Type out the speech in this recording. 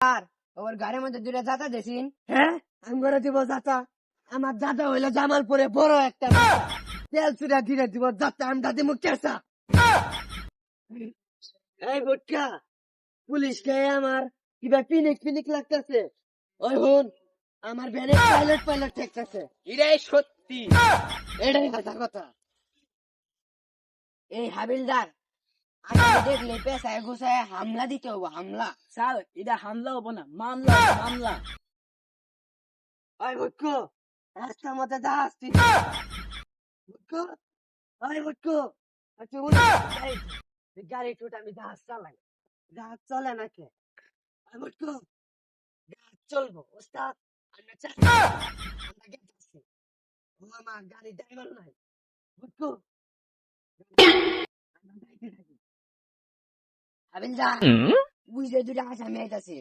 আর ওর ঘরের মধ্যে দুটা জাতা দেখিন। হ্যাঁ, আমি করে দিব জাতা। আমার দাদা হইলো জামালপুরে বড় একটা নেতা। তেল চুরা দিয়ে দিব জাতা, আমি দাদি মুখ কেসা। এই বুটকা, পুলিশ কে আমার কিবা পিনিক পিনিক লাগতেছে। ওই হুন, আমার ভ্যানে পাইলট পাইলট ঠেকতেছে। এটাই সত্যি। এটাই হাসা কথা। এই হাবিলদার, আমি দেখলে পেশায় গুছায় হামলা দিতে হবো, হামলা। স্যার এটা হামলা হবো না, মামলা হবে, মামলা। ওই বুটকো, রাস্তার মধ্যে যা আসছি। বুটকো, ওই বুটকো, আচ্ছা গাড়ি টুট আমি জাহাজ চালাই। জাহাজ চলে নাকি? ওই বুটকো, জাহাজ চলবো ওস্তাদ। আমরা আমরা গেছি। ও আমার গাড়ি ড্রাইভার নাই। বুটকো, আমরা যাইতে থাকি। হাবিলদার, বুঝলে দুটা আসামি আইতাছে।